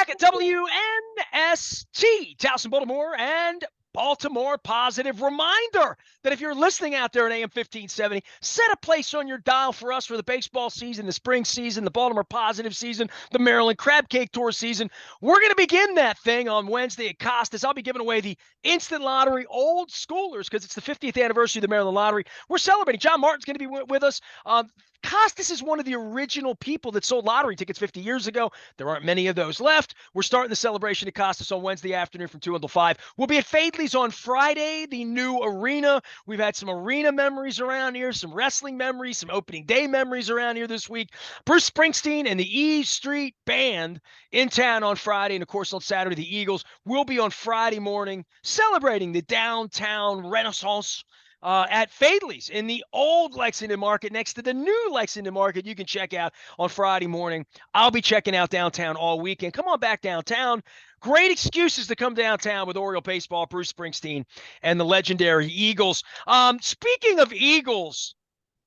Saga, WNST, Towson, Baltimore, and Baltimore Positive. Reminder that if you're listening out there at AM 1570, set a place on your dial for us for the baseball season, the spring season, the Baltimore Positive season, the Maryland Crab Cake Tour season. We're going to begin that thing on Wednesday at Costas. I'll be giving away the Instant Lottery Old Schoolers because it's the 50th anniversary of the Maryland Lottery. We're celebrating. John Martin's going to be with us. Costas is one of the original people that sold lottery tickets 50 years ago. There aren't many of those left. We're starting the celebration at Costas on Wednesday afternoon from 2 until 5. We'll be at Fadley's on Friday, the new arena. We've had some arena memories around here, some wrestling memories, some opening day memories around here this week. Bruce Springsteen and the E Street Band in town on Friday. And, of course, on Saturday, the Eagles will be on Friday morning celebrating the downtown Renaissance at Fadley's in the old Lexington Market next to the new Lexington Market. You can check out on Friday morning. I'll be checking out downtown all weekend. Come on back downtown. Great excuses to come downtown with Oriole baseball, Bruce Springsteen, and the legendary Eagles. Speaking of Eagles,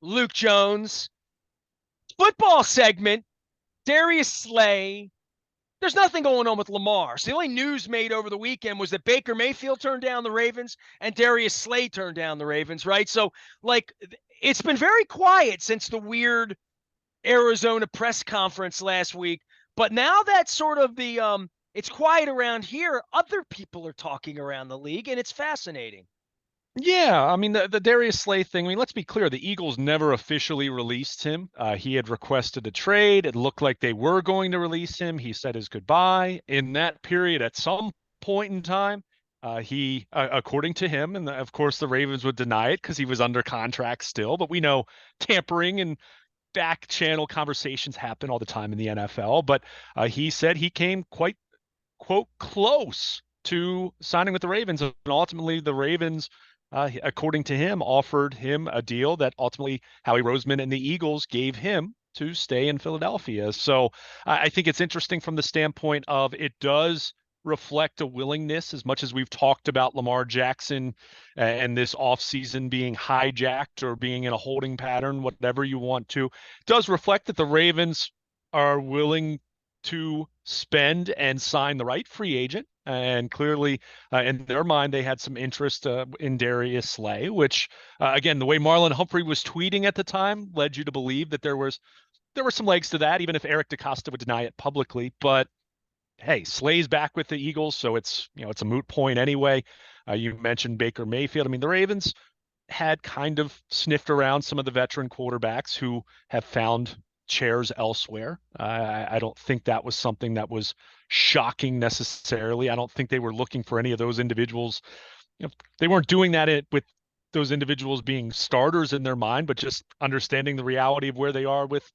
Luke Jones, football segment, Darius Slay. There's nothing going on with Lamar. So the only news made over the weekend was that Baker Mayfield turned down the Ravens and Darius Slay turned down the Ravens, right? So, it's been very quiet since the weird Arizona press conference last week. But now that sort of it's quiet around here, other people are talking around the league, and it's fascinating. Yeah, I mean, the Darius Slay thing, I mean, let's be clear, the Eagles never officially released him. He had requested a trade. It looked like they were going to release him. He said his goodbye. In that period, at some point in time, he, according to him, and of course the Ravens would deny it because he was under contract still, but we know tampering and back channel conversations happen all the time in the NFL. But he said he came quite, quote, close to signing with the Ravens. And ultimately, the Ravens, according to him, offered him a deal that ultimately Howie Roseman and the Eagles gave him to stay in Philadelphia. So I think it's interesting from the standpoint of it does reflect a willingness, as much as we've talked about Lamar Jackson and this offseason being hijacked or being in a holding pattern, whatever you want to, it does reflect that the Ravens are willing to spend and sign the right free agent. And clearly, in their mind, they had some interest in Darius Slay, which, again, the way Marlon Humphrey was tweeting at the time led you to believe that there were some legs to that, even if Eric DeCosta would deny it publicly. But hey, Slay's back with the Eagles, so it's a moot point anyway. You mentioned Baker Mayfield. I mean, the Ravens had kind of sniffed around some of the veteran quarterbacks who have found chairs elsewhere. I don't think that was something that was shocking necessarily. I don't think they were looking for any of those individuals. They weren't doing that with those individuals being starters in their mind, but just understanding the reality of where they are with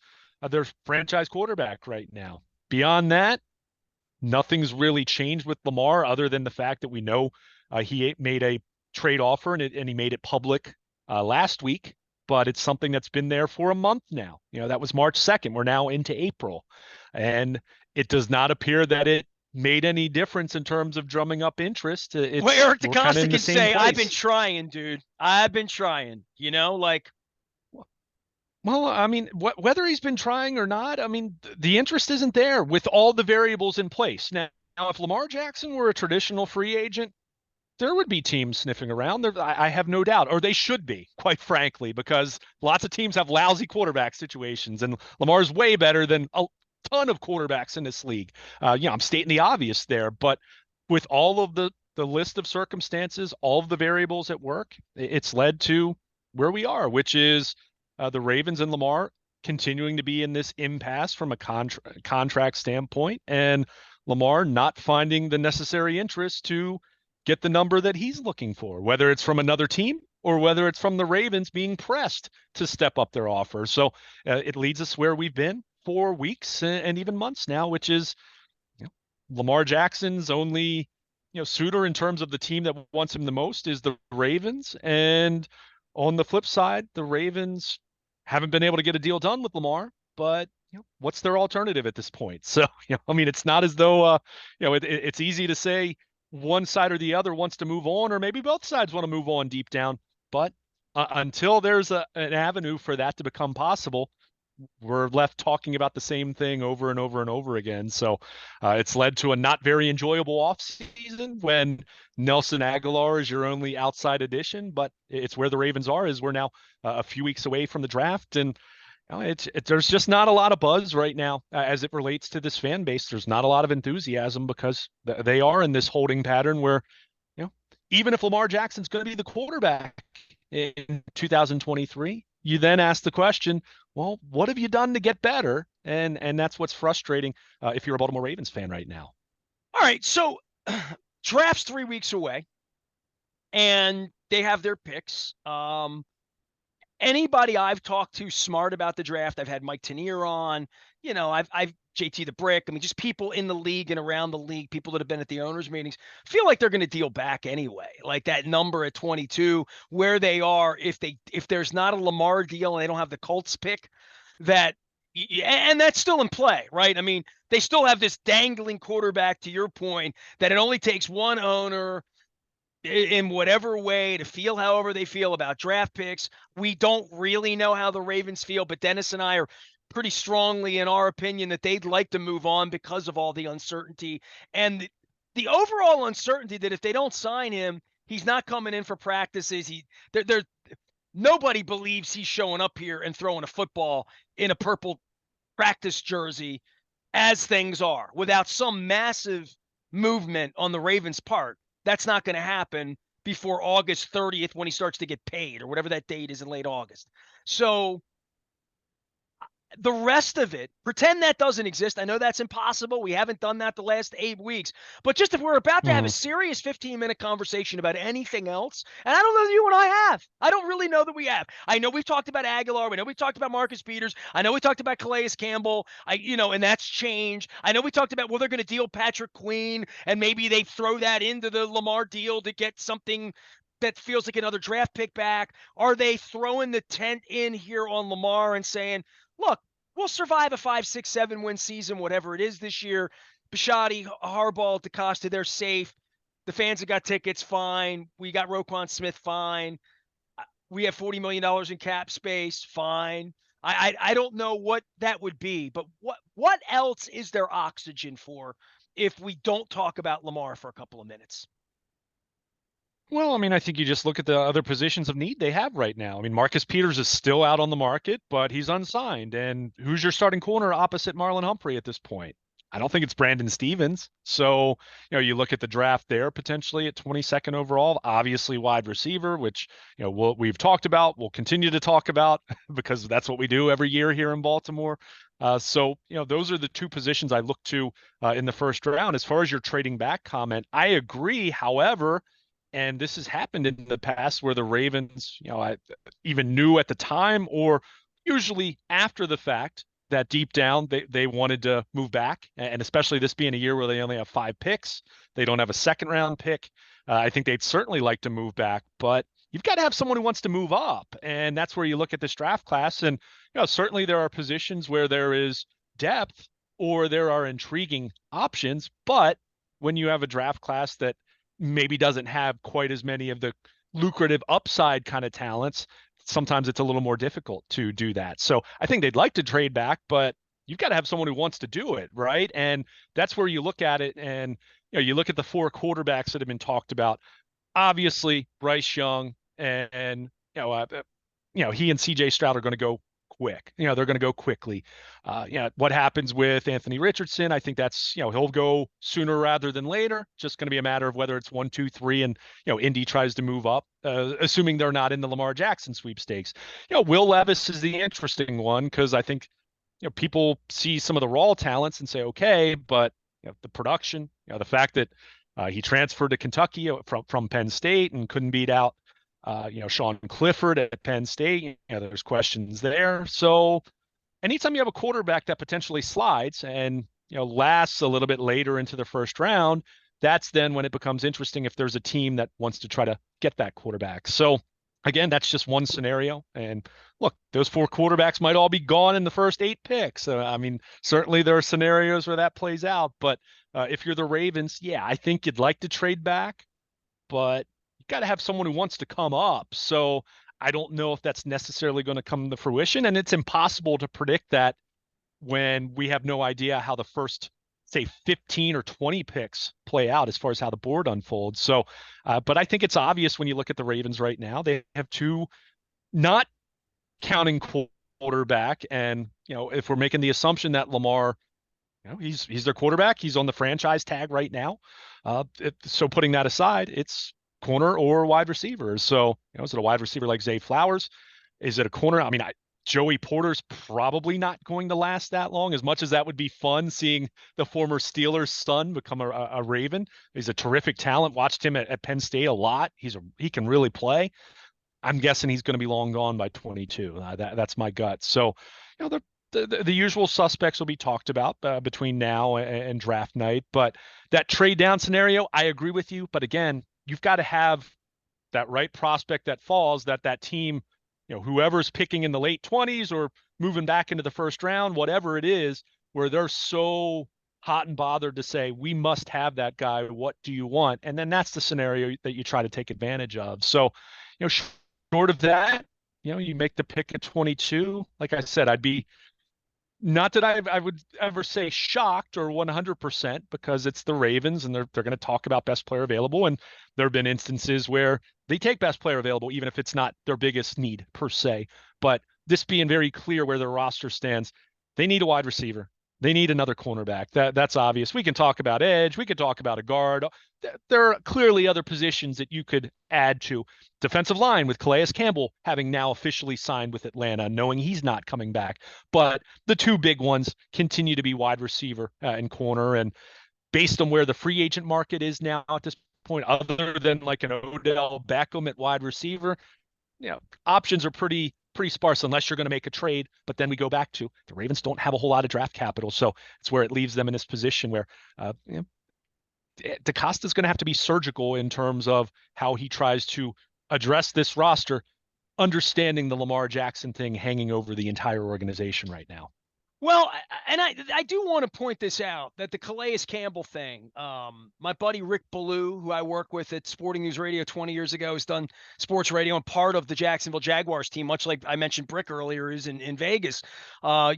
their franchise quarterback right now. Beyond that, nothing's really changed with Lamar other than the fact that we know he made a trade offer and he made it public last week. But it's something that's been there for a month now. That was March 2nd. We're now into April. And it does not appear that it made any difference in terms of drumming up interest. Well, Eric DeCosta can say, place. I've been trying, dude. I've been trying, Well, I mean, whether he's been trying or not, I mean, the interest isn't there with all the variables in place. Now, if Lamar Jackson were a traditional free agent, there would be teams sniffing around. I have no doubt, or they should be, quite frankly, because lots of teams have lousy quarterback situations, and Lamar's way better than a ton of quarterbacks in this league. I'm stating the obvious there, but with all of the list of circumstances, all of the variables at work, it's led to where we are, which is the Ravens and Lamar continuing to be in this impasse from a contract standpoint, and Lamar not finding the necessary interest to get the number that he's looking for, whether it's from another team or whether it's from the Ravens being pressed to step up their offer. So it leads us where we've been for weeks and even months now, which is Lamar Jackson's only suitor in terms of the team that wants him the most is the Ravens. And on the flip side, the Ravens haven't been able to get a deal done with Lamar, but what's their alternative at this point? So, I mean, it's not as though, it's easy to say one side or the other wants to move on, or maybe both sides want to move on deep down. But until there's an avenue for that to become possible, we're left talking about the same thing over and over and over again. So it's led to a not very enjoyable offseason when Nelson Aguilar is your only outside addition, but it's where the Ravens are, is we're now a few weeks away from the draft. And there's just not a lot of buzz right now as it relates to this fan base. There's not a lot of enthusiasm because they are in this holding pattern where, even if Lamar Jackson's going to be the quarterback in 2023, you then ask the question, well, what have you done to get better? And that's what's frustrating if you're a Baltimore Ravens fan right now. All right, so draft's 3 weeks away, and they have their picks. Anybody I've talked to smart about the draft, I've had Mike Tanier on, I've JT the Brick. I mean, just people in the league and around the league, people that have been at the owners' meetings, feel like they're going to deal back anyway. Like that number at 22, where they are, if there's not a Lamar deal and they don't have the Colts pick, and that's still in play, right? I mean, they still have this dangling quarterback, to your point, that it only takes one owner in whatever way to feel however they feel about draft picks. We don't really know how the Ravens feel, but Dennis and I are pretty strongly in our opinion that they'd like to move on because of all the uncertainty and the overall uncertainty that if they don't sign him, he's not coming in for practices. Nobody believes he's showing up here and throwing a football in a purple practice jersey as things are without some massive movement on the Ravens' part. That's not going to happen before August 30th when he starts to get paid or whatever that date is in late August. So the rest of it, pretend that doesn't exist. I know that's impossible. We haven't done that the last 8 weeks. But just if we're about to have a serious 15-minute conversation about anything else, and I don't know that you and I have. I don't really know that we have. I know we've talked about Aguilar. We know we talked about Marcus Peters. I know we talked about Calais Campbell. And that's changed. I know we talked about, well, they're going to deal Patrick Queen, and maybe they throw that into the Lamar deal to get something that feels like another draft pick back. Are they throwing the tent in here on Lamar and saying, look, we'll survive a 5, 6, 7 win season, whatever it is this year. Bisciotti, Harbaugh, DeCosta, they're safe. The fans have got tickets, fine. We got Roquan Smith, fine. We have $40 million in cap space, fine. I don't know what that would be, but what else is there oxygen for if we don't talk about Lamar for a couple of minutes? Well, I mean, I think you just look at the other positions of need they have right now. I mean, Marcus Peters is still out on the market, but he's unsigned. And who's your starting corner opposite Marlon Humphrey at this point? I don't think it's Brandon Stevens. So, you look at the draft there potentially at 22nd overall, obviously wide receiver, which, we've talked about, we'll continue to talk about because that's what we do every year here in Baltimore. So, those are the two positions I look to in the first round. As far as your trading back comment, I agree. However, and this has happened in the past where the Ravens, I even knew at the time or usually after the fact that deep down they wanted to move back. And especially this being a year where they only have 5 picks, they don't have a second round pick. I think they'd certainly like to move back, but you've got to have someone who wants to move up. And that's where you look at this draft class. And, certainly there are positions where there is depth or there are intriguing options. But when you have a draft class that maybe doesn't have quite as many of the lucrative upside kind of talents, sometimes it's a little more difficult to do that. So I think they'd like to trade back, but you've got to have someone who wants to do it, right? And that's where you look at it. And, you look at the 4 quarterbacks that have been talked about. Obviously, Bryce Young and he and CJ Stroud are going to go quick. They're going to go quickly. What happens with Anthony Richardson? I think that's, he'll go sooner rather than later. Just going to be a matter of whether it's 1, 2, 3, and Indy tries to move up, assuming they're not in the Lamar Jackson sweepstakes. Will Levis is the interesting one because I think people see some of the raw talents and say okay, but the production, the fact that he transferred to Kentucky from Penn State and couldn't beat out Sean Clifford at Penn State, there's questions there. So anytime you have a quarterback that potentially slides and, lasts a little bit later into the first round, that's then when it becomes interesting if there's a team that wants to try to get that quarterback. So again, that's just one scenario. And look, those 4 quarterbacks might all be gone in the first 8 picks. I mean, certainly there are scenarios where that plays out, but if you're the Ravens, I think you'd like to trade back, but got to have someone who wants to come up. So I don't know if that's necessarily going to come to fruition, and it's impossible to predict that when we have no idea how the first, say, 15 or 20 picks play out as far as how the board unfolds. So, but I think it's obvious when you look at the Ravens right now, they have two, not counting quarterback. And, if we're making the assumption that Lamar, he's their quarterback, he's on the franchise tag right now. So putting that aside, it's corner or wide receiver. So, is it a wide receiver like Zay Flowers? Is it a corner? I mean, Joey Porter's probably not going to last that long, as much as that would be fun seeing the former Steelers son become a Raven. He's a terrific talent. Watched him at Penn State a lot. He can really play. I'm guessing he's going to be long gone by 22. That's my gut. So, the usual suspects will be talked about between now and draft night. But that trade down scenario, I agree with you. But again, you've got to have that right prospect that falls, that team, whoever's picking in the late 20s or moving back into the first round, whatever it is, where they're so hot and bothered to say, we must have that guy. What do you want? And then that's the scenario that you try to take advantage of. So, short of that, you make the pick at 22. Like I said, I'd be, not that I would ever say shocked or 100%, because it's the Ravens and they're going to talk about best player available. And there have been instances where they take best player available, even if it's not their biggest need per se. But this being very clear where their roster stands, they need a wide receiver. They need another cornerback. That's obvious. We can talk about edge. We could talk about a guard. There are clearly other positions that you could add to. Defensive line with Calais Campbell having now officially signed with Atlanta, knowing he's not coming back. But the two big ones continue to be wide receiver and corner. And based on where the free agent market is now at this point, other than like an Odell Beckham at wide receiver, options are pretty sparse unless you're going to make a trade. But then we go back to the Ravens don't have a whole lot of draft capital. So it's where it leaves them in this position where DeCosta's going to have to be surgical in terms of how he tries to address this roster, understanding the Lamar Jackson thing hanging over the entire organization right now. Well, and I do want to point this out, that the Calais Campbell thing, my buddy Rick Ballou, who I work with at Sporting News Radio 20 years ago, has done sports radio and part of the Jacksonville Jaguars team, much like I mentioned Brick earlier, is in Vegas. All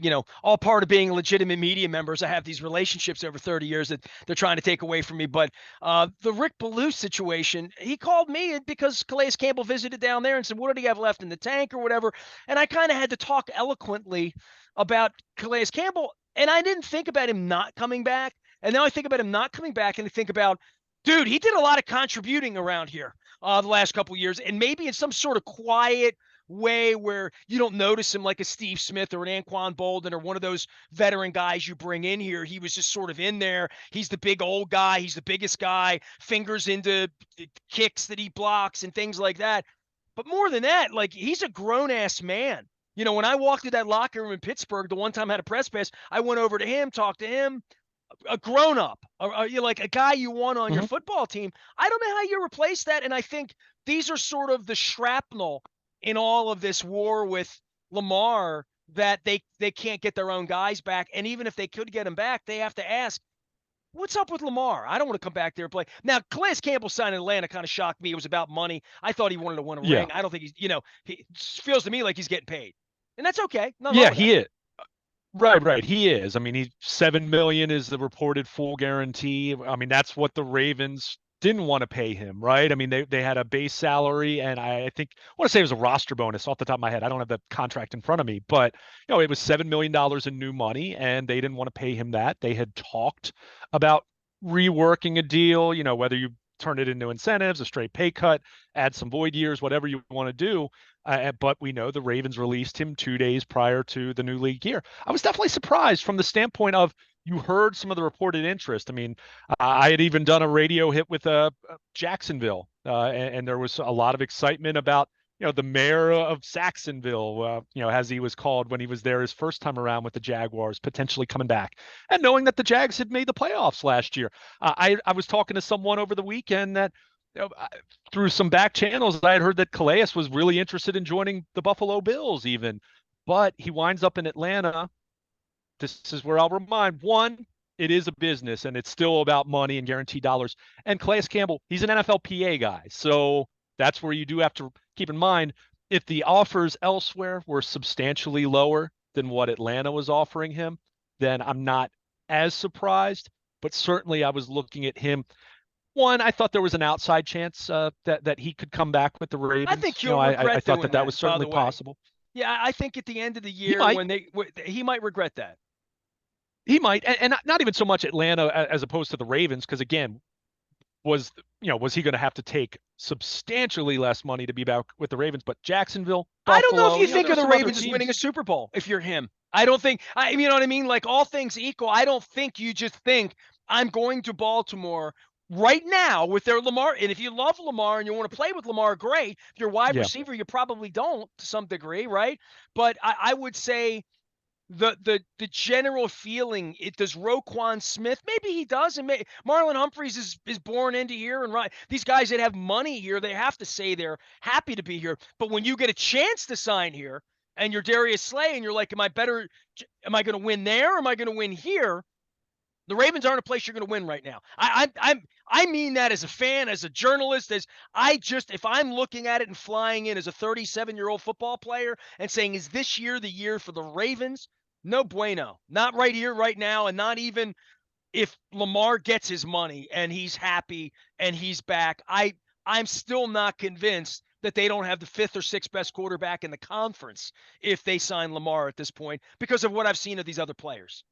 part of being legitimate media members. I have these relationships over 30 years that they're trying to take away from me. But the Rick Ballou situation, he called me because Calais Campbell visited down there and said, what did he have left in the tank or whatever? And I kind of had to talk eloquently about Calais Campbell, and I didn't think about him not coming back. And now I think about him not coming back, and I think about, dude, he did a lot of contributing around here the last couple of years, and maybe in some sort of quiet way where you don't notice him like a Steve Smith or an Anquan Bolden or one of those veteran guys you bring in here. He was just sort of in there. He's the big old guy. He's the biggest guy, fingers into kicks that he blocks and things like that. But more than that, like, he's a grown-ass man. When I walked through that locker room in Pittsburgh, the one time I had a press pass, I went over to him, talked to him, a grown-up, like a guy you want on your football team. I don't know how you replace that, and I think these are sort of the shrapnel in all of this war with Lamar, that they can't get their own guys back, and even if they could get them back, they have to ask, what's up with Lamar? I don't want to come back there and play. Now, Calais Campbell signing in Atlanta kind of shocked me. It was about money. I thought he wanted to win a ring. I don't think he feels to me like he's getting paid. And that's okay. He is. Right. He is. I mean, $7 million is the reported full guarantee. I mean, that's what the Ravens didn't want to pay him, right? I mean, they had a base salary, and I think I want to say it was a roster bonus off the top of my head. I don't have the contract in front of me, but it was $7 million in new money, and they didn't want to pay him that. They had talked about reworking a deal, whether you turn it into incentives, a straight pay cut, add some void years, whatever you want to do. But we know the Ravens released him 2 days prior to the new league year. I was definitely surprised from the standpoint of, you heard some of the reported interest. I mean, I had even done a radio hit with Jacksonville, and there was a lot of excitement about, the mayor of Saxonville, as he was called when he was there his first time around with the Jaguars, potentially coming back, and knowing that the Jags had made the playoffs last year. I was talking to someone over the weekend that, through some back channels, I had heard that Calais was really interested in joining the Buffalo Bills even, but he winds up in Atlanta. This is where I'll remind, one, it is a business and it's still about money and guaranteed dollars. And Calais Campbell, he's an NFLPA guy. So that's where you do have to keep in mind, if the offers elsewhere were substantially lower than what Atlanta was offering him, then I'm not as surprised. But certainly, I was looking at him. One, I thought there was an outside chance that he could come back with the I think Ravens. he'll I regret thought doing that that, was by certainly the way. possible. Yeah, I think at the end of the He year might. when he might regret that. He might, and not even so much Atlanta as opposed to the Ravens, because again, was was he going to have to take substantially less money to be back with the Ravens? But Jacksonville, I don't know if Buffalo, you think there are of the some other Ravens as winning a teams. Super Bowl if you're him. I don't think you know what I mean? Like all things equal, I don't think you just think I'm going to Baltimore right now with their Lamar. And if you love Lamar and you want to play with Lamar, great. If you're a wide Yeah. receiver, you probably don't to some degree, right? But I would say the general feeling it does Roquan Smith, maybe he does, and Marlon Humphreys is born into here, and right, these guys that have money here, they have to say they're happy to be here. But when you get a chance to sign here and you're Darius Slay and you're like, am I going to win there, or am I going to win here? The Ravens aren't a place you're going to win right now. I mean that as a fan, as a journalist, as if I'm looking at it and flying in as a 37-year-old football player and saying, is this year the year for the Ravens? No bueno. Not right here, right now, and not even if Lamar gets his money and he's happy and he's back. I'm still not convinced that they don't have the fifth or sixth best quarterback in the conference if they sign Lamar at this point because of what I've seen of these other players.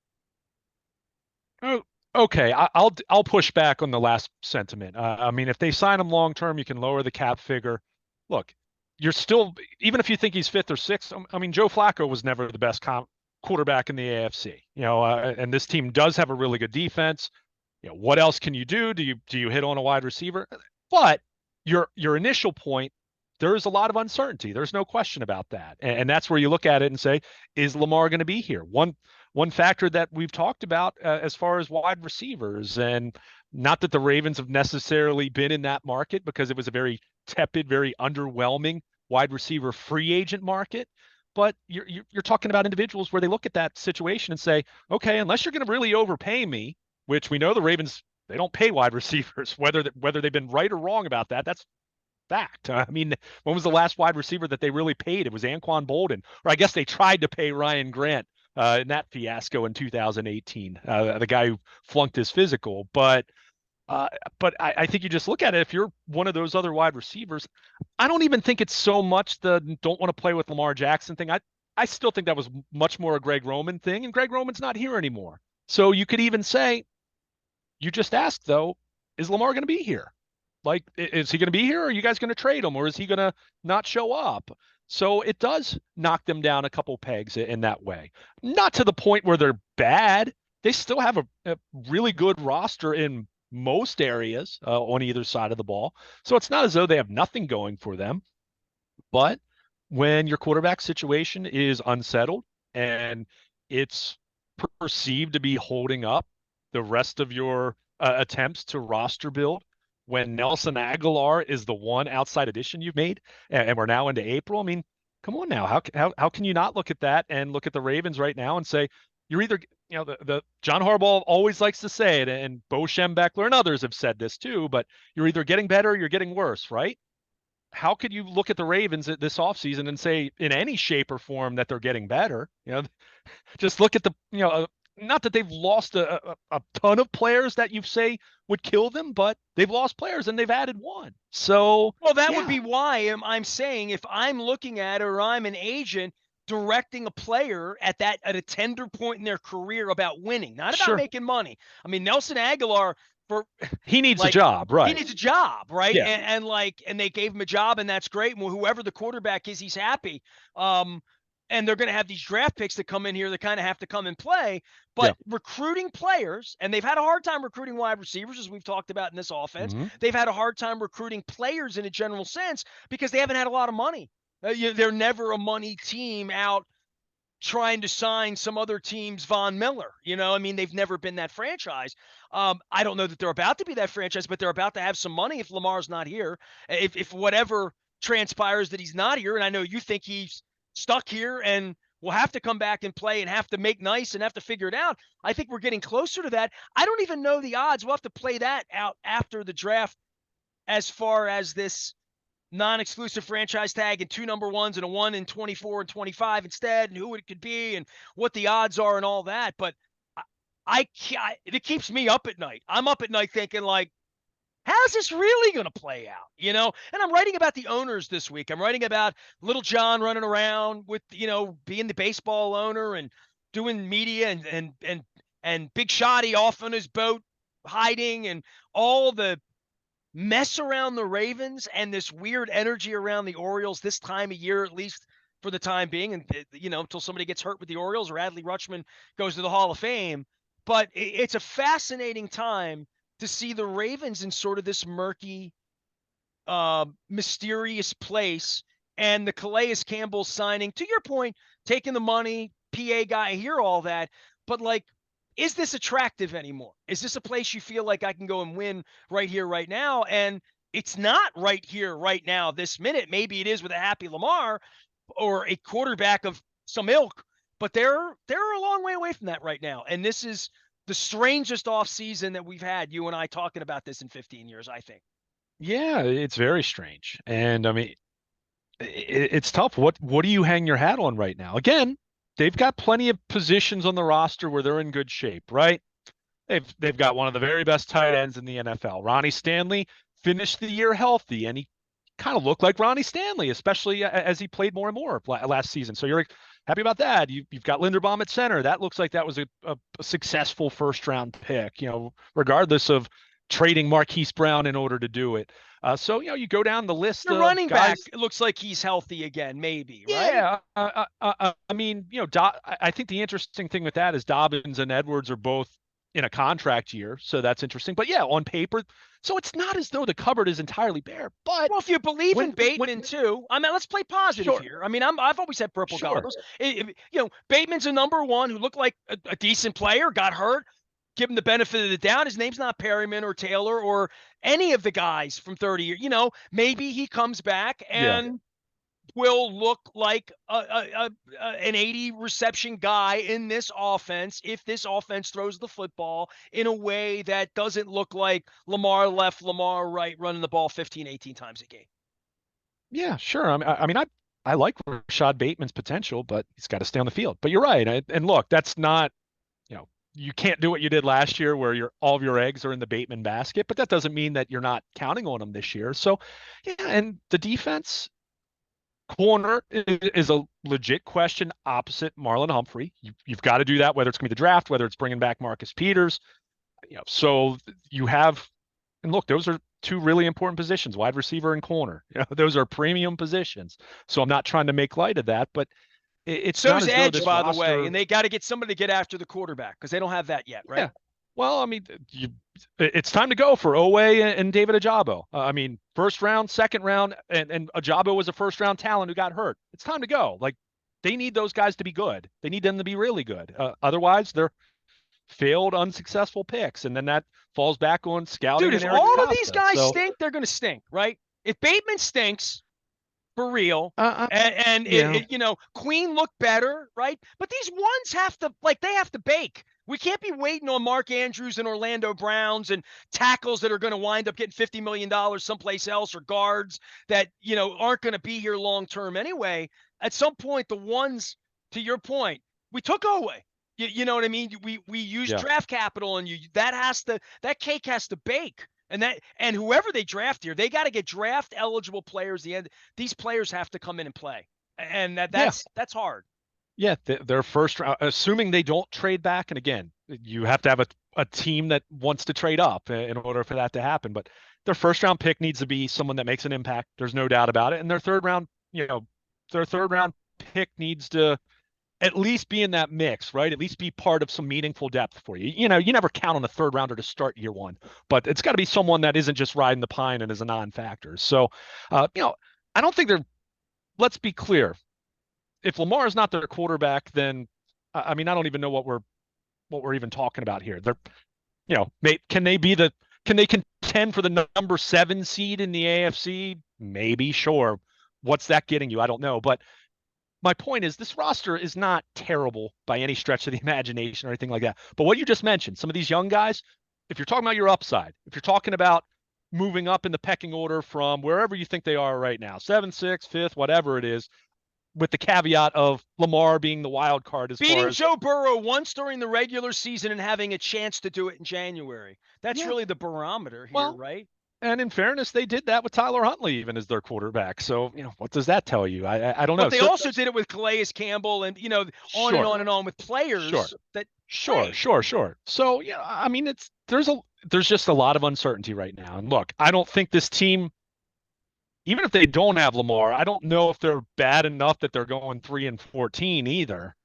Oh, okay. I'll push back on the last sentiment. I mean, if they sign him long term, you can lower the cap figure. Look, you're still, even if you think he's fifth or sixth. I mean, Joe Flacco was never the best quarterback in the AFC. And this team does have a really good defense. What else can you do? Do you hit on a wide receiver? But your initial point, there is a lot of uncertainty. There's no question about that, and that's where you look at it and say, is Lamar going to be here? One factor that we've talked about as far as wide receivers, and not that the Ravens have necessarily been in that market because it was a very tepid, very underwhelming wide receiver free agent market. But you're talking about individuals where they look at that situation and say, okay, unless you're going to really overpay me, which we know the Ravens, they don't pay wide receivers, whether they've been right or wrong about that. That's fact. I mean, when was the last wide receiver that they really paid? It was Anquan Bolden, or I guess they tried to pay Ryan Grant in that fiasco in 2018, the guy who flunked his physical. Uh, but I think you just look at it. If you're one of those other wide receivers, I don't even think it's so much the don't want to play with Lamar Jackson thing. I still think that was much more a Greg Roman thing, and Greg Roman's not here anymore. So you could even say, you just asked though, is Lamar going to be here? Like, is he going to be here? Or are you guys going to trade him? Or is he going to not show up? So it does knock them down a couple pegs in that way. Not to the point where they're bad. They still have a really good roster in most areas on either side of the ball. So it's not as though they have nothing going for them. But when your quarterback situation is unsettled and it's perceived to be holding up the rest of your attempts to roster build, when Nelson Aguilar is the one outside addition you've made, and we're now into April. I mean, come on now. How can you not look at that and look at the Ravens right now and say, you're either, the John Harbaugh always likes to say it, and Bo Schembechler and others have said this too, but you're either getting better or you're getting worse, right? How could you look at the Ravens at this offseason and say in any shape or form that they're getting better? Just look at not that they've lost a ton of players that you say would kill them, but they've lost players and they've added one. So, Well, that would yeah, be why I'm saying if I'm looking at it or I'm an agent directing a player at a tender point in their career about winning, not about sure. making money. I mean, Nelson Aguilar for He needs a like job, he right? needs a job, right? Yeah. And they gave him a job, and that's great. And whoever the quarterback is, he's happy. And they're going to have these draft picks that come in here that kind of have to come and play. Yeah. But recruiting players, and they've had a hard time recruiting wide receivers, as we've talked about in this offense. Mm-hmm. They've had a hard time recruiting players in a general sense because they haven't had a lot of money. They're never a money team out trying to sign some other team's Von Miller. I mean, they've never been that franchise. I don't know that they're about to be that franchise, but they're about to have some money if Lamar's not here. If whatever transpires that he's not here, and I know you think he's stuck here and will have to come back and play and have to make nice and have to figure it out. I think we're getting closer to that. I don't even know the odds. We'll have to play that out after the draft as far as this non-exclusive franchise tag and 2 number ones and a 1 in 24 and 25 instead, and who it could be and what the odds are and all that. But it keeps me up at night. I'm up at night thinking, like, how's this really going to play out? And I'm writing about the owners this week. I'm writing about Little John running around with, being the baseball owner and doing media, and Big Shotty off on his boat hiding, and all the mess around the Ravens and this weird energy around the Orioles this time of year, at least for the time being, and until somebody gets hurt with the Orioles or Adley Rutschman goes to the Hall of Fame. But it's a fascinating time to see the Ravens in sort of this murky, mysterious place, and the Calais Campbell signing, to your point, taking the money, PA guy, I hear all that, but like, is this attractive anymore? Is this a place you feel like I can go and win right here, right now? And it's not right here, right now, this minute. Maybe it is with a happy Lamar or a quarterback of some ilk, but they're a long way away from that right now. And this is the strangest offseason that we've had, you and I talking about this in 15 years, I think. Yeah, it's very strange. And I mean, it's tough. What do you hang your hat on right now? Again, they've got plenty of positions on the roster where they're in good shape, right? They've got one of the very best tight ends in the NFL. Ronnie Stanley finished the year healthy, and he kind of looked like Ronnie Stanley, especially as he played more and more last season. So you're happy about that. You've got Linderbaum at center. That looks like that was a successful first-round pick, regardless of trading Marquise Brown in order to do it. So, you go down the list The of running guys. back, it looks like he's healthy again, maybe, right? Yeah. I mean, I think the interesting thing with that is Dobbins and Edwards are both in a contract year. So that's interesting. But yeah, on paper. So it's not as though the cupboard is entirely bare. But well, if you believe in Bateman too, I mean, let's play positive sure. here. I mean, I've always had purple Sure. goggles. Bateman's a number one who looked like a decent player, got hurt. Give him the benefit of the doubt. His name's not Perryman or Taylor or any of the guys from 30 years. Maybe he comes back and will look like an 80 reception guy in this offense if this offense throws the football in a way that doesn't look like Lamar left, Lamar right, running the ball 15, 18 times a game. Yeah, sure. I like Rashad Bateman's potential, but he's got to stay on the field. But you're right. And look, that's not, you can't do what you did last year where all of your eggs are in the Bateman basket, but that doesn't mean that you're not counting on him this year. So, yeah, and the defense corner is a legit question opposite Marlon Humphrey. You've got to do that, whether it's going to be the draft, whether it's bringing back Marcus Peters. So you have, and look, those are two really important positions, wide receiver and corner. Those are premium positions. So I'm not trying to make light of that, but it's so's edge, by the way, and they got to get somebody to get after the quarterback because they don't have that yet, right? Yeah. Well, I mean, it's time to go for Owe and David Ajabo. I mean, first round, second round, and Ajabo was a first round talent who got hurt. It's time to go. Like, they need those guys to be good. They need them to be really good. Otherwise, they're failed, unsuccessful picks, and then that falls back on scouting. Dude, if all of these guys stink, they're going to stink, right? If Bateman stinks, for real. Queen looked better, right? But these ones have to bake. We can't be waiting on Mark Andrews and Orlando Browns and tackles that are going to wind up getting $50 million someplace else, or guards that, aren't going to be here long-term anyway. At some point, the ones, to your point, we took away. You know what I mean? We used draft capital, and that cake has to bake. And whoever they draft here, they got to get draft eligible players. These players have to come in and play, and that's hard. Yeah, their first round, assuming they don't trade back, and again, you have to have a team that wants to trade up in order for that to happen. But their first round pick needs to be someone that makes an impact. There's no doubt about it. And their third round pick needs to at least be in that mix, right? At least be part of some meaningful depth for you. You never count on a third rounder to start year one, but it's got to be someone that isn't just riding the pine and is a non-factor. So, I don't think let's be clear. If Lamar is not their quarterback, then, I don't even know what we're even talking about here. Can they contend for the number 7 seed in the AFC? Maybe, sure. What's that getting you? I don't know. But my point is, this roster is not terrible by any stretch of the imagination or anything like that. But what you just mentioned, some of these young guys, if you're talking about your upside, if you're talking about moving up in the pecking order from wherever you think they are right now, 7, 6, 5th, whatever it is, with the caveat of Lamar being the wild card as far Beating as Joe Burrow once during the regular season and having a chance to do it in January. That's yeah. really the barometer here, Well, right? and in fairness, they did that with Tyler Huntley even as their quarterback. So, what does that tell you? I don't know. But they So also did it with Calais Campbell and, on and sure, on and on with sure, players that sure, played. sure, sure. So, I mean, there's just a lot of uncertainty right now. And look, I don't think this team, even if they don't have Lamar, I don't know if they're bad enough that they're going 3-14 either.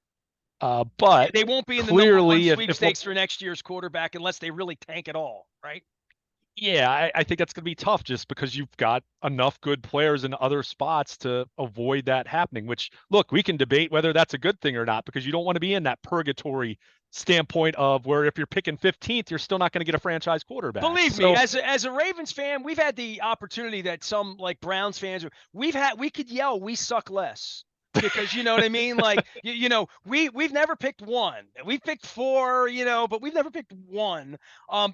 But They won't be in the number one clearly, if sweepstakes for next year's quarterback unless they really tank it all, right? yeah, I think that's going to be tough just because you've got enough good players in other spots to avoid that happening, which, look, we can debate whether that's a good thing or not because you don't want to be in that purgatory standpoint of where if you're picking 15th, you're still not going to get a franchise quarterback. Believe me, So, as a Ravens fan, we've had the opportunity that some like Browns fans we could yell we suck less because you know what I mean. Like we've never picked one. We've picked four, but we've never picked one.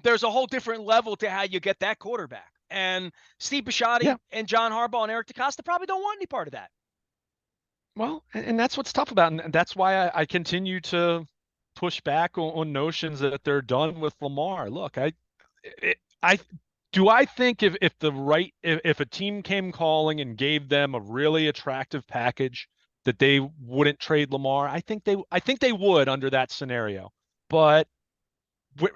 There's a whole different level to how you get that quarterback. And Steve yeah, Bisciotti and John Harbaugh and Eric DeCosta probably don't want any part of that. well, and that's what's tough about it. And that's why I continue to push back on notions that they're done with Lamar. Look, I do I think if a team came calling and gave them a really attractive package that they wouldn't trade Lamar. I think they would under that scenario. But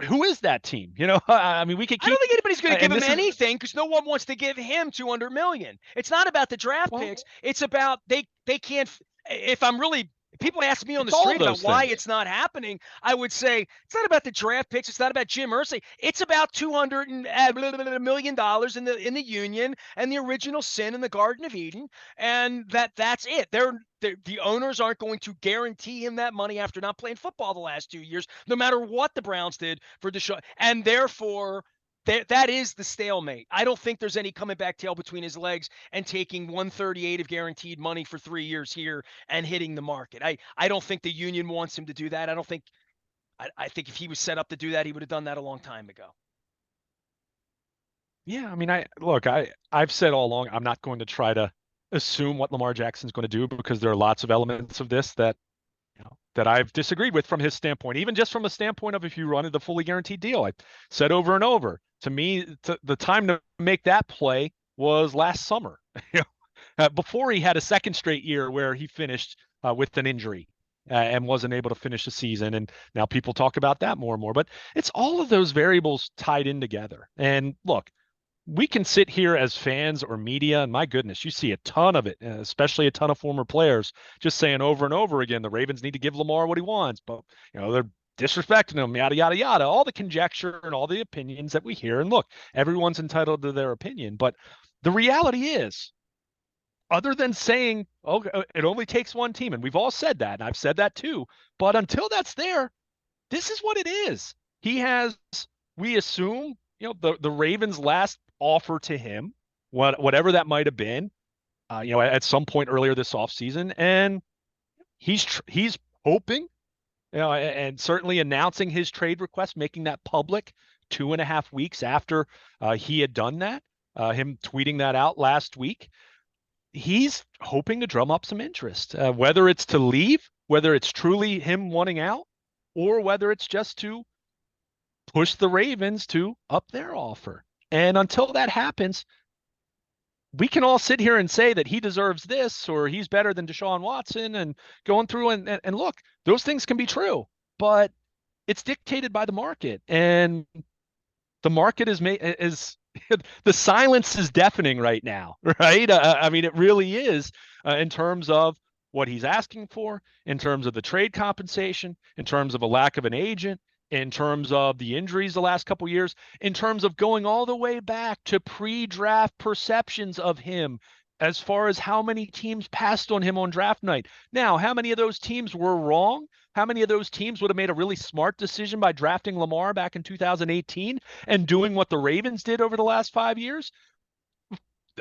who is that team? I mean, we could I don't keep think anybody's going to give and him this is anything because no one wants to give him 200 million. It's not about the draft well, picks. It's about they can't. If I'm really people ask me on the it's all of street about those why things. it's not happening, I would say it's not about the draft picks. It's not about Jim Irsay. It's about 200 million dollars in the union and the original sin in the Garden of Eden, and that's it. The owners aren't going to guarantee him that money after not playing football the last 2 years, no matter what the Browns did for Deshaun, and therefore that is the stalemate. I don't think there's any coming back tail between his legs and taking 138 of guaranteed money for 3 years here and hitting the market. I don't think the union wants him to do that. I think if he was set up to do that, he would have done that a long time ago. Yeah, I mean, I've said all along I'm not going to try to assume what Lamar Jackson's going to do because there are lots of elements of this that I've disagreed with from his standpoint, even just from a standpoint of if you wanted the fully guaranteed deal. I said over and over, to me, the time to make that play was last summer, before he had a second straight year where he finished with an injury and wasn't able to finish the season. And now people talk about that more and more, but it's all of those variables tied in together. And look, we can sit here as fans or media, and my goodness, you see a ton of it, especially a ton of former players just saying over and over again, the Ravens need to give Lamar what he wants, but they're disrespecting him, yada yada yada. All the conjecture and all the opinions that we hear, and look, everyone's entitled to their opinion, but the reality is, other than saying, oh, it only takes one team, and we've all said that, and I've said that too, but until that's there, this is what it is. He has, we assume, the Ravens' last offer to him, whatever that might have been, at some point earlier this offseason, and he's hoping, and certainly announcing his trade request, making that public 2.5 weeks after he had done that, him tweeting that out last week. He's hoping to drum up some interest, whether it's to leave, whether it's truly him wanting out, or whether it's just to push the Ravens to up their offer. And until that happens, we can all sit here and say that he deserves this or he's better than Deshaun Watson and going through and look, those things can be true, but it's dictated by the market. And the market is the silence is deafening right now, right? I mean, it really is, in terms of what he's asking for, in terms of the trade compensation, in terms of a lack of an agent, in terms of the injuries the last couple of years, in terms of going all the way back to pre-draft perceptions of him, as far as how many teams passed on him on draft night. Now, how many of those teams were wrong? How many of those teams would have made a really smart decision by drafting Lamar back in 2018 and doing what the Ravens did over the last 5 years?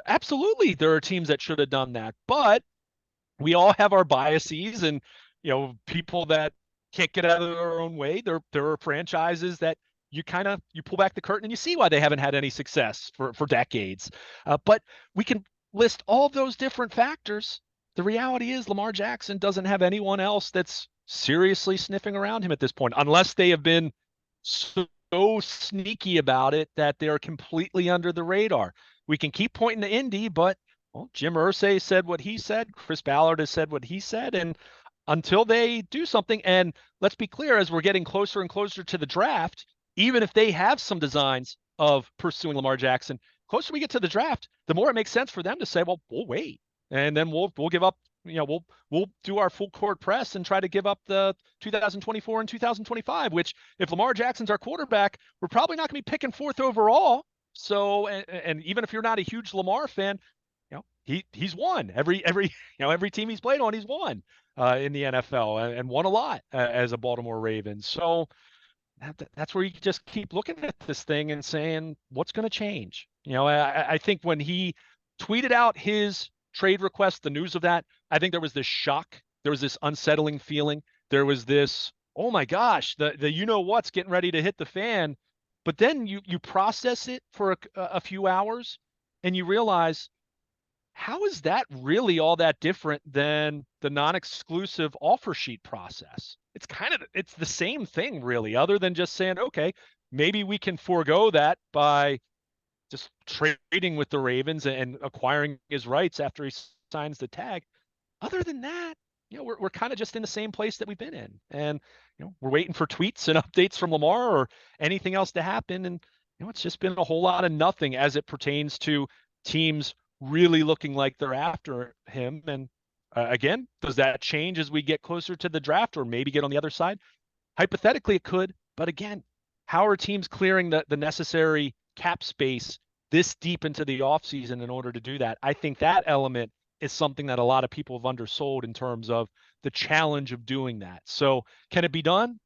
Absolutely, there are teams that should have done that, but we all have our biases and people that can't get out of their own way. There are franchises that you pull back the curtain and you see why they haven't had any success for decades. But we can list all of those different factors. The reality is Lamar Jackson doesn't have anyone else that's seriously sniffing around him at this point, unless they have been so sneaky about it that they're completely under the radar. We can keep pointing to Indy, but well, Jim Irsay said what he said. Chris Ballard has said what he said. And until they do something, and let's be clear, as we're getting closer and closer to the draft, even if they have some designs of pursuing Lamar Jackson, closer we get to the draft, the more it makes sense for them to say, well, we'll wait. And then we'll give up, we'll do our full court press and try to give up the 2024 and 2025, which if Lamar Jackson's our quarterback, we're probably not going to be picking fourth overall. So, and even if you're not a huge Lamar fan, he's won every team he's played on, he's won in the NFL and won a lot as a Baltimore Ravens. So that's where you just keep looking at this thing and saying, what's going to change? I think when he tweeted out his trade request, the news of that, I think there was this shock. There was this unsettling feeling. There was this, oh my gosh, the what's getting ready to hit the fan. But then you process it for a few hours and you realize, how is that really all that different than the non-exclusive offer sheet process? It's the same thing really, other than just saying, okay, maybe we can forego that by just trading with the Ravens and acquiring his rights after he signs the tag. Other than that, we're kind of just in the same place that we've been in. And, we're waiting for tweets and updates from Lamar or anything else to happen. And, it's just been a whole lot of nothing as it pertains to teams really looking like they're after him. And again, does that change as we get closer to the draft or maybe get on the other side? Hypothetically, it could. But again, how are teams clearing the necessary cap space this deep into the offseason in order to do that? I think that element is something that a lot of people have undersold in terms of the challenge of doing that. So can it be done?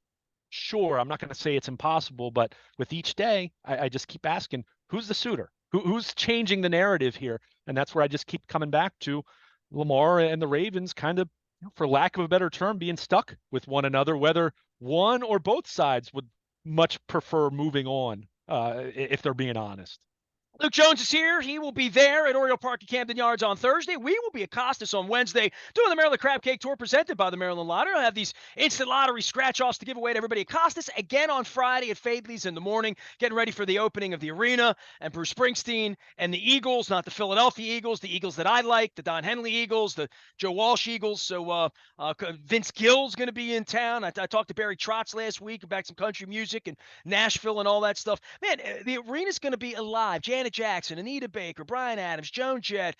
Sure. I'm not going to say it's impossible, but with each day, I just keep asking, who's the suitor? Who's changing the narrative here? And that's where I just keep coming back to Lamar and the Ravens kind of, for lack of a better term, being stuck with one another, whether one or both sides would much prefer moving on, if they're being honest. Luke Jones is here. He will be there at Oriole Park at Camden Yards on Thursday. We will be at Costas on Wednesday doing the Maryland Crab Cake Tour presented by the Maryland Lottery. I'll have these instant lottery scratch-offs to give away to everybody at Costas. Again on Friday at Fadley's in the morning, getting ready for the opening of the arena. And Bruce Springsteen and the Eagles, not the Philadelphia Eagles, the Eagles that I like, the Don Henley Eagles, the Joe Walsh Eagles. So Vince Gill's going to be in town. I talked to Barry Trotz last week about some country music and Nashville and all that stuff. Man, the arena's going to be alive. Janet Jackson, Anita Baker, Bryan Adams, Joan Jett,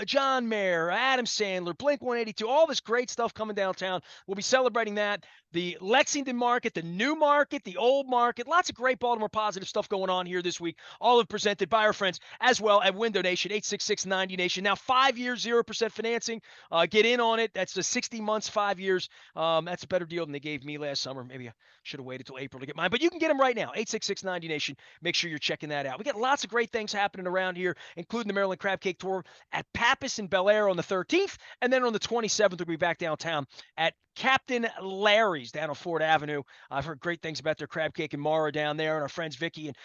John Mayer, Adam Sandler, Blink-182, all this great stuff coming downtown. We'll be celebrating that. The Lexington market, the new market, the old market, lots of great Baltimore positive stuff going on here this week. All of presented by our friends as well at Window Nation, 866-90Nation. Now 5 years, 0% financing. Get in on it. That's the 60 months, 5 years. That's a better deal than they gave me last summer. Maybe I should have waited till April to get mine, but you can get them right now. 866-90Nation. Make sure you're checking that out. We got lots of great things happening around here, including the Maryland Crab Cake Tour at Pappas in Bel Air on the 13th, and then on the 27th we'll be back downtown at Captain Larry's down on Ford Avenue. I've heard great things about their crab cake and Mara down there, and our friends Vicky, and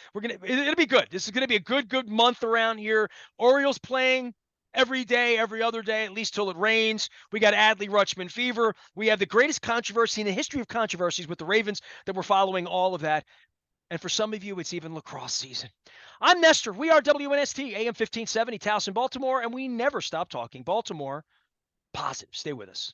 it'll be good. This is gonna be a good month around here. Orioles playing every day, every other day, at least till it rains. We got Adley Rutschman fever. We have the greatest controversy in the history of controversies with the Ravens that we're following all of that. And for some of you, it's even lacrosse season. I'm Nestor. We are WNST, AM 1570, Towson, Baltimore, and we never stop talking Baltimore positive. Stay with us.